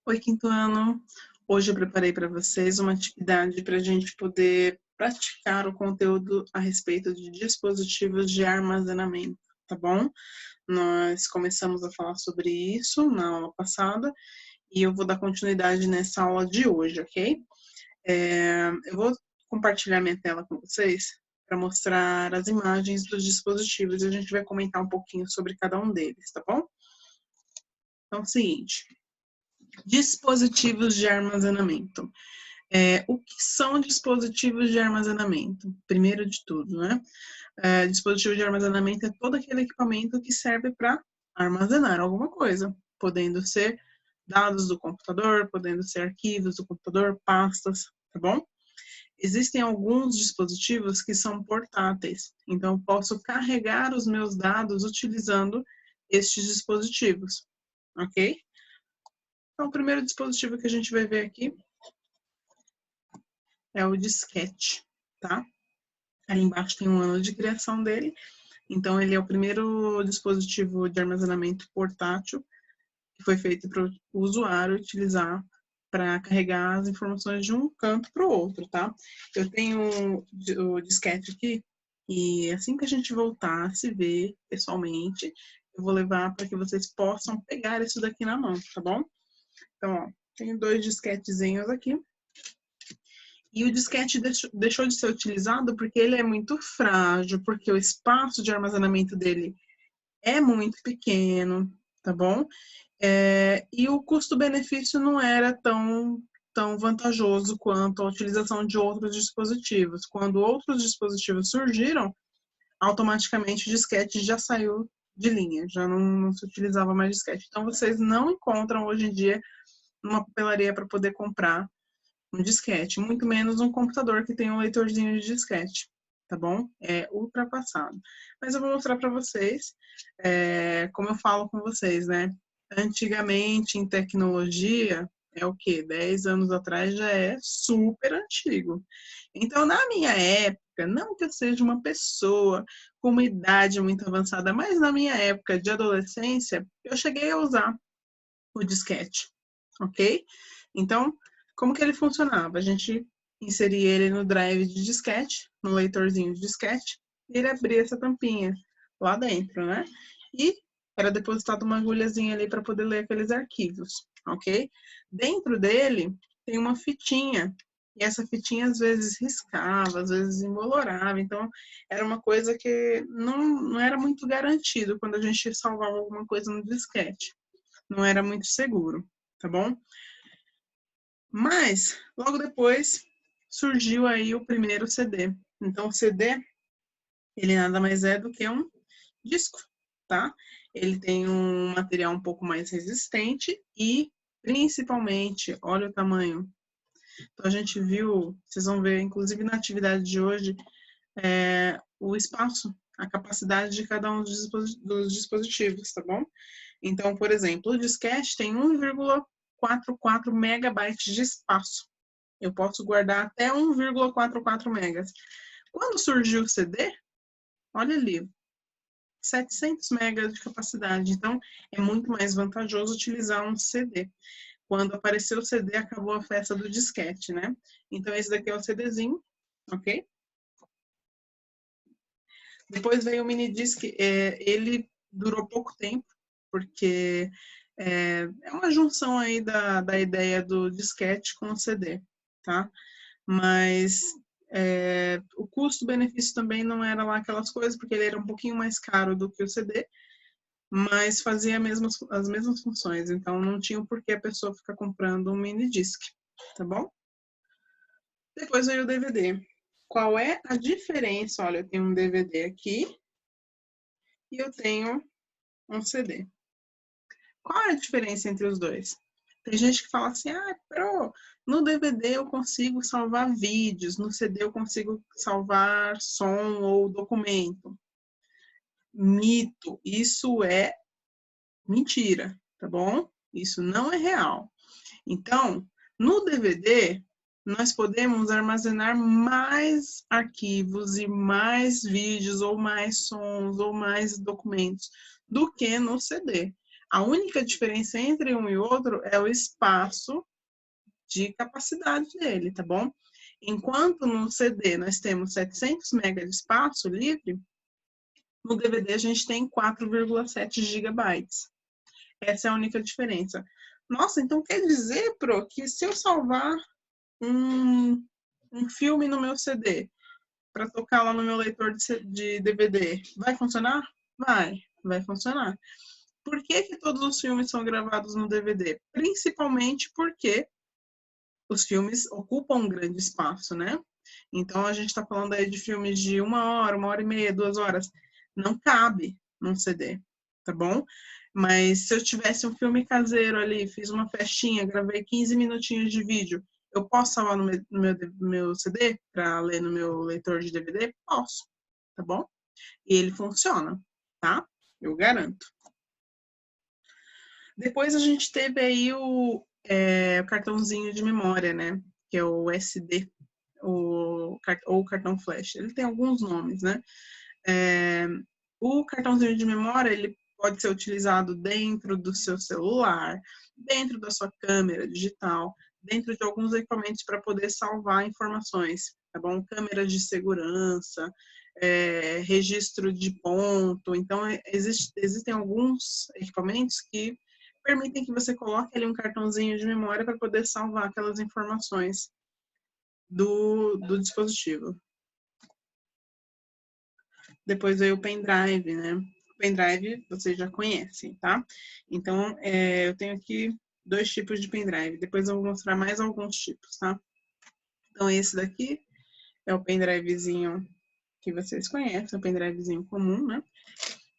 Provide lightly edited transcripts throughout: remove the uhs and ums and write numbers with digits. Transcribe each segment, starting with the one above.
Oi, quinto ano. Hoje eu preparei para vocês uma atividade para a gente poder praticar o conteúdo a respeito de dispositivos de armazenamento, tá bom? Nós começamos a falar sobre isso na aula passada e eu vou dar continuidade nessa aula de hoje, ok? Eu vou compartilhar minha tela com vocês para mostrar as imagens dos dispositivos e a gente vai comentar um pouquinho sobre cada um deles, tá bom? Então é o seguinte. Dispositivos de armazenamento. O que são dispositivos de armazenamento? Primeiro de tudo, né? Dispositivo de armazenamento é todo aquele equipamento que serve para armazenar alguma coisa, podendo ser dados do computador, podendo ser arquivos do computador, pastas, tá bom? Existem alguns dispositivos que são portáteis, então eu posso carregar os meus dados utilizando estes dispositivos, ok? Então, o primeiro dispositivo que a gente vai ver aqui é o disquete, tá? Ali embaixo tem um ano de criação dele. Então, ele é o primeiro dispositivo de armazenamento portátil que foi feito para o usuário utilizar para carregar as informações de um canto para o outro, tá? Eu tenho o disquete aqui e assim que a gente voltar a se ver pessoalmente, eu vou levar para que vocês possam pegar isso daqui na mão, tá bom? Então, ó, tenho 2 disquetezinhos aqui. E o disquete deixou de ser utilizado porque ele é muito frágil, porque o espaço de armazenamento dele é muito pequeno, tá bom? E o custo-benefício não era tão vantajoso quanto a utilização de outros dispositivos. Quando outros dispositivos surgiram, automaticamente o disquete já saiu de linha, já não se utilizava mais disquete. Então, vocês não encontram hoje em dia uma papelaria para poder comprar um disquete, muito menos um computador que tem um leitorzinho de disquete, tá bom? É ultrapassado. Mas eu vou mostrar para vocês, como eu falo com vocês, né? Antigamente, em tecnologia, é o quê? 10 anos atrás já é super antigo. Então, na minha época, não que eu seja uma pessoa com uma idade muito avançada, mas na minha época de adolescência, eu cheguei a usar o disquete, ok? Então, como que ele funcionava? A gente inseria ele no drive de disquete, no leitorzinho de disquete, e ele abria essa tampinha lá dentro, né? E era depositado uma agulhazinha ali para poder ler aqueles arquivos, ok? Dentro dele tem uma fitinha, e essa fitinha às vezes riscava, às vezes embolorava, então era uma coisa que não era muito garantido quando a gente salvava alguma coisa no disquete. Não era muito seguro, tá bom? Mas, logo depois, surgiu aí o primeiro CD. Então, o CD, ele nada mais é do que um disco, tá? Ele tem um material um pouco mais resistente e, principalmente, olha o tamanho. Então, a gente viu, vocês vão ver, inclusive na atividade de hoje, o espaço, a capacidade de cada um dos dispositivos, tá bom? Então, por exemplo, o disquete tem 1,44 megabytes de espaço. Eu posso guardar até 1,44 megas. Quando surgiu o CD, olha ali, 700 megas de capacidade. Então, é muito mais vantajoso utilizar um CD. Quando apareceu o CD, acabou a festa do disquete, né? Então, esse daqui é o CDzinho, ok? Depois veio o minidisc, ele durou pouco tempo, porque é uma junção aí da ideia do disquete com o CD, tá? Mas o custo-benefício também não era lá aquelas coisas, porque ele era um pouquinho mais caro do que o CD, mas fazia as mesmas funções, então não tinha o porquê a pessoa ficar comprando um minidisc, tá bom? Depois veio o DVD. Qual é a diferença? Olha, eu tenho um DVD aqui e eu tenho um CD. Qual é a diferença entre os dois? Tem gente que fala assim, no DVD eu consigo salvar vídeos, no CD eu consigo salvar som ou documento. Mito, isso é mentira, tá bom? Isso não é real. Então, no DVD, nós podemos armazenar mais arquivos e mais vídeos, ou mais sons, ou mais documentos, do que no CD. A única diferença entre um e outro é o espaço de capacidade dele, tá bom? Enquanto no CD nós temos 700 MB de espaço livre, no DVD a gente tem 4,7 GB. Essa é a única diferença. Nossa, então quer dizer, Pro, que se eu salvar um filme no meu CD para tocar lá no meu leitor de DVD, vai funcionar? Vai funcionar. Por que todos os filmes são gravados no DVD? Principalmente porque os filmes ocupam um grande espaço, né? Então a gente está falando aí de filmes de 1 hora e meia, 2 horas. Não cabe num CD, tá bom? Mas se eu tivesse um filme caseiro ali, fiz uma festinha, gravei 15 minutinhos de vídeo, eu posso salvar no meu CD para ler no meu leitor de DVD? Posso, tá bom? E ele funciona, tá? Eu garanto. Depois a gente teve aí o cartãozinho de memória, né? Que é o SD, ou cartão flash. Ele tem alguns nomes, né? O cartãozinho de memória, ele pode ser utilizado dentro do seu celular, dentro da sua câmera digital, dentro de alguns equipamentos para poder salvar informações, tá bom? Câmeras de segurança, registro de ponto. Então, existem alguns equipamentos que permitem que você coloque ali um cartãozinho de memória para poder salvar aquelas informações do dispositivo. Depois veio o pendrive, né? O pendrive vocês já conhecem, tá? Então, eu tenho aqui 2 tipos de pendrive. Depois eu vou mostrar mais alguns tipos, tá? Então, esse daqui é o pendrivezinho que vocês conhecem, o pendrivezinho comum, né?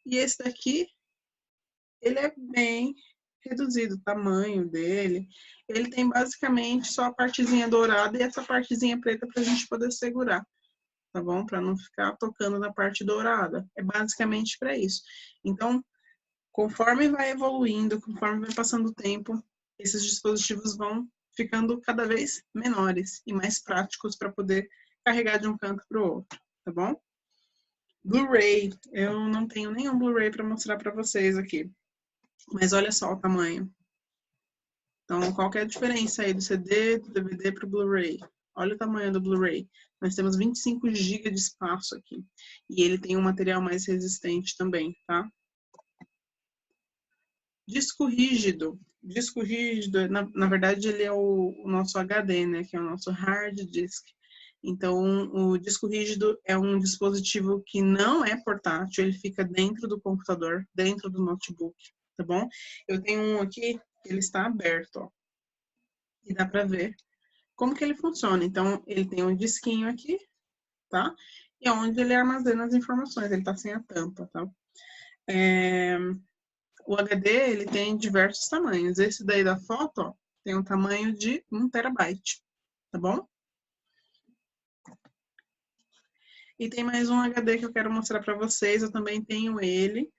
E esse daqui, ele é bem reduzido o tamanho dele. Ele tem basicamente só a partezinha dourada e essa partezinha preta para a gente poder segurar, tá bom? Para não ficar tocando na parte dourada. É basicamente para isso. Então, conforme vai evoluindo, conforme vai passando o tempo, esses dispositivos vão ficando cada vez menores e mais práticos para poder carregar de um canto para o outro, tá bom? Blu-ray, eu não tenho nenhum Blu-ray para mostrar para vocês aqui, mas olha só o tamanho. Então, qual que é a diferença aí do CD, do DVD para o Blu-ray? Olha o tamanho do Blu-ray. Nós temos 25 GB de espaço aqui. E ele tem um material mais resistente também, tá? Disco rígido. Disco rígido, na verdade, ele é o nosso HD, né? Que é o nosso hard disk. Então, o disco rígido é um dispositivo que não é portátil, ele fica dentro do computador, dentro do notebook, tá bom? Eu tenho um aqui, ele está aberto, ó. E dá para ver como que ele funciona. Então, ele tem um disquinho aqui, tá? E é onde ele armazena as informações, ele tá sem a tampa, tá? O HD, ele tem diversos tamanhos. Esse daí da foto, ó, tem um tamanho de 1 terabyte, tá bom? E tem mais um HD que eu quero mostrar para vocês, eu também tenho ele,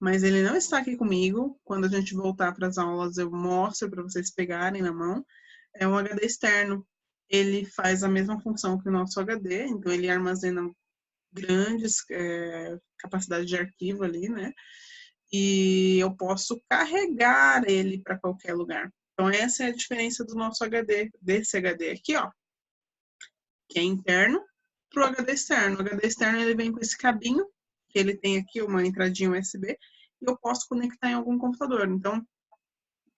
mas ele não está aqui comigo. Quando a gente voltar para as aulas, eu mostro para vocês pegarem na mão. É um HD externo. Ele faz a mesma função que o nosso HD, então ele armazena grandes capacidade de arquivo ali, né? E eu posso carregar ele para qualquer lugar. Então essa é a diferença do nosso HD, desse HD aqui, ó, que é interno, para o HD externo. O HD externo ele vem com esse cabinho, que ele tem aqui uma entradinha USB, e eu posso conectar em algum computador. Então,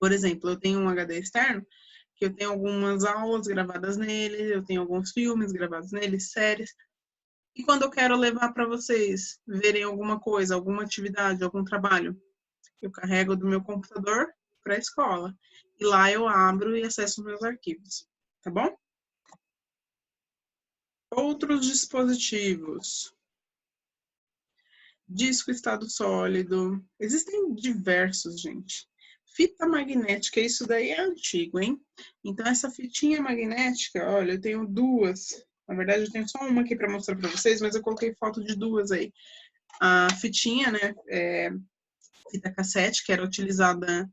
por exemplo, eu tenho um HD externo, que eu tenho algumas aulas gravadas nele, eu tenho alguns filmes gravados nele, séries. E quando eu quero levar para vocês verem alguma coisa, alguma atividade, algum trabalho, eu carrego do meu computador para a escola. E lá eu abro e acesso os meus arquivos, tá bom? Outros dispositivos. Disco estado sólido. Existem diversos, gente. Fita magnética, isso daí é antigo, hein? Então, essa fitinha magnética, olha, eu tenho 2. Na verdade, eu tenho só uma aqui para mostrar para vocês, mas eu coloquei foto de 2 aí. A fitinha, né, fita cassete, que era utilizada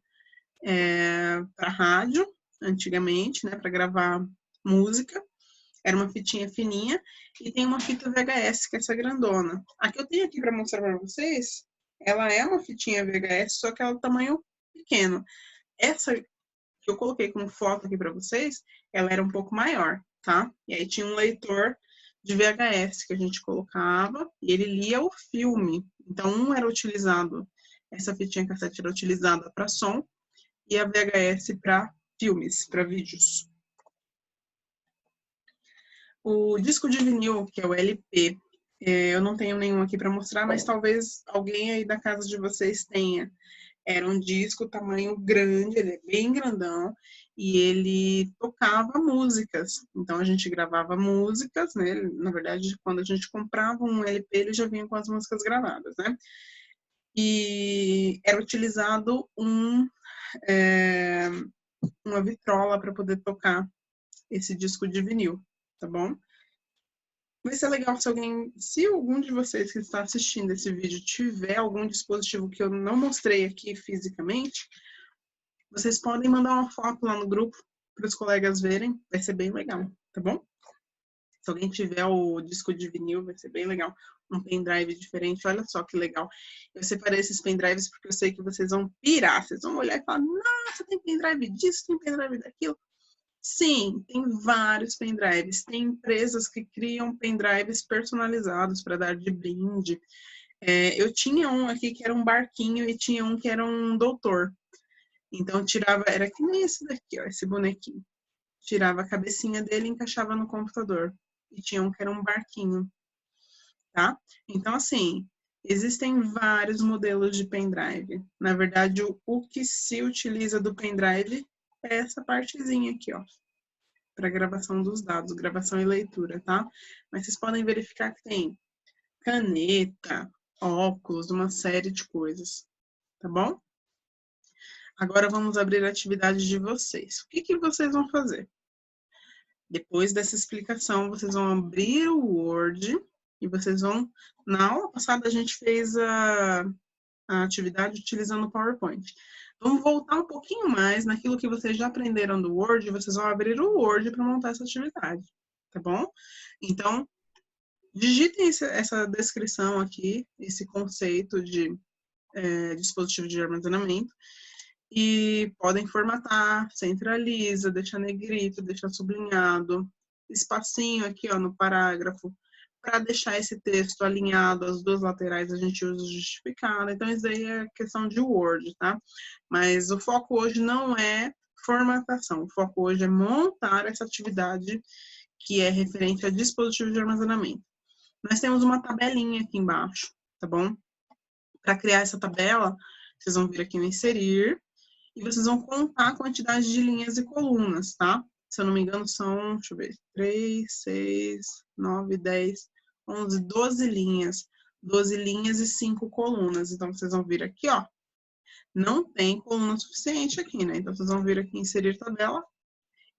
para rádio, antigamente, né, para gravar música. Era uma fitinha fininha. E tem uma fita VHS, que é essa grandona. A que eu tenho aqui para mostrar para vocês, ela é uma fitinha VHS, só que ela é do tamanho pequeno. Essa que eu coloquei como foto aqui para vocês, ela era um pouco maior, tá? E aí tinha um leitor de VHS que a gente colocava e ele lia o filme. Então, era utilizado, essa fitinha cassete era utilizada para som e a VHS para filmes, para vídeos. O disco de vinil, que é o LP, eu não tenho nenhum aqui para mostrar, mas talvez alguém aí da casa de vocês tenha. Era um disco tamanho grande, ele é bem grandão, e ele tocava músicas. Então a gente gravava músicas, né? Na verdade, quando a gente comprava um LP, ele já vinha com as músicas gravadas, né? E era utilizado uma vitrola para poder tocar esse disco de vinil, tá bom? Vai ser legal se algum de vocês que está assistindo esse vídeo tiver algum dispositivo que eu não mostrei aqui fisicamente, vocês podem mandar uma foto lá no grupo para os colegas verem, vai ser bem legal, tá bom? Se alguém tiver o disco de vinil, vai ser bem legal. Um pendrive diferente, olha só que legal. Eu separei esses pendrives porque eu sei que vocês vão pirar, vocês vão olhar e falar, nossa, tem pendrive disso, tem pendrive daquilo. Sim, tem vários pendrives. Tem empresas que criam pendrives personalizados para dar de brinde. Eu tinha um aqui que era um barquinho e tinha um que era um doutor. Então, tirava, era que nem esse daqui, ó, esse bonequinho. Tirava a cabecinha dele e encaixava no computador. E tinha um que era um barquinho, tá? Então, assim, existem vários modelos de pendrive. Na verdade, o que se utiliza do pendrive é essa partezinha aqui, ó, para gravação dos dados, gravação e leitura, tá? Mas vocês podem verificar que tem caneta, óculos, uma série de coisas, tá bom? Agora vamos abrir a atividade de vocês. O que vocês vão fazer? Depois dessa explicação, vocês vão abrir o Word e vocês vão... Na aula passada, a gente fez a atividade utilizando o PowerPoint. Vamos voltar um pouquinho mais naquilo que vocês já aprenderam do Word, e vocês vão abrir o Word para montar essa atividade, tá bom? Então, digitem essa descrição aqui, esse conceito de dispositivo de armazenamento, e podem formatar, centraliza, deixar negrito, deixar sublinhado, espacinho aqui ó, no parágrafo, para deixar esse texto alinhado, as duas laterais a gente usa justificado, então isso daí é questão de Word, tá? Mas o foco hoje não é formatação, o foco hoje é montar essa atividade que é referente a dispositivo de armazenamento. Nós temos uma tabelinha aqui embaixo, tá bom? Para criar essa tabela, vocês vão vir aqui no inserir, e vocês vão contar a quantidade de linhas e colunas, tá? Se eu não me engano, são, deixa eu ver, 3, 6, 9, 10, 11, 12 linhas. 12 linhas e 5 colunas. Então, vocês vão vir aqui, ó. Não tem coluna suficiente aqui, né? Então, vocês vão vir aqui em inserir tabela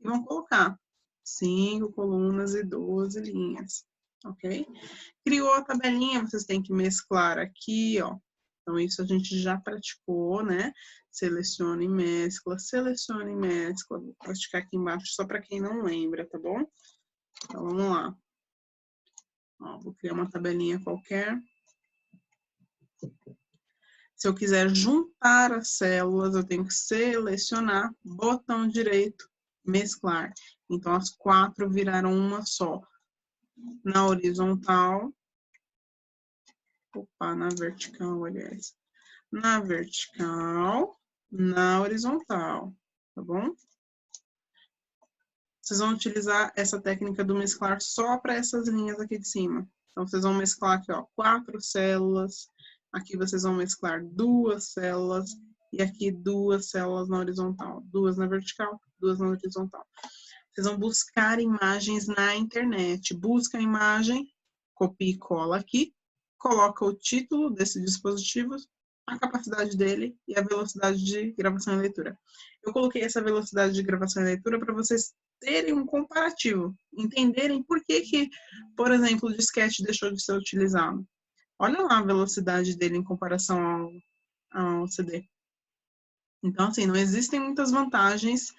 e vão colocar 5 colunas e 12 linhas, ok? Criou a tabelinha, vocês têm que mesclar aqui, ó. Então, isso a gente já praticou, né? Seleciona e mescla, seleciona e mescla. Vou praticar aqui embaixo só para quem não lembra, tá bom? Então, vamos lá. Ó, vou criar uma tabelinha qualquer. Se eu quiser juntar as células, eu tenho que selecionar, botão direito, mesclar. Então, as 4 viraram uma só. Na horizontal. Opa, na vertical, aliás. Na vertical, na horizontal, tá bom? Vocês vão utilizar essa técnica do mesclar só para essas linhas aqui de cima. Então, vocês vão mesclar aqui, ó, 4 células. Aqui vocês vão mesclar 2 células. E aqui 2 células na horizontal. 2 na vertical, 2 na horizontal. Vocês vão buscar imagens na internet. Busca a imagem, copia e cola aqui. Coloca o título desse dispositivo, a capacidade dele e a velocidade de gravação e leitura. Eu coloquei essa velocidade de gravação e leitura para vocês terem um comparativo, entenderem por que, por exemplo, o disquete deixou de ser utilizado. Olha lá a velocidade dele em comparação ao CD. Então, assim, não existem muitas vantagens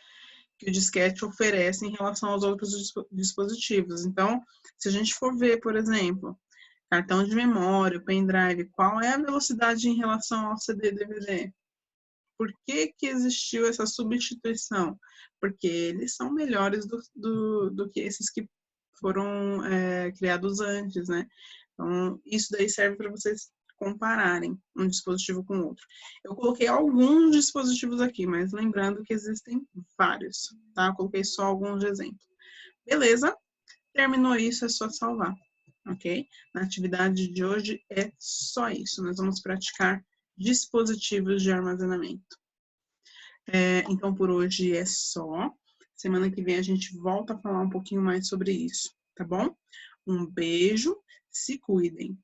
que o disquete oferece em relação aos outros dispositivos. Então, se a gente for ver, por exemplo, cartão de memória, pendrive, qual é a velocidade em relação ao CD e DVD? Por que que existiu essa substituição? Porque eles são melhores do que esses que foram criados antes, né? Então, isso daí serve para vocês compararem um dispositivo com o outro. Eu coloquei alguns dispositivos aqui, mas lembrando que existem vários, tá? Eu coloquei só alguns de exemplo. Beleza? Terminou isso, é só salvar, ok? Na atividade de hoje é só isso. Nós vamos praticar dispositivos de armazenamento. Então, por hoje é só. Semana que vem a gente volta a falar um pouquinho mais sobre isso, tá bom? Um beijo, se cuidem.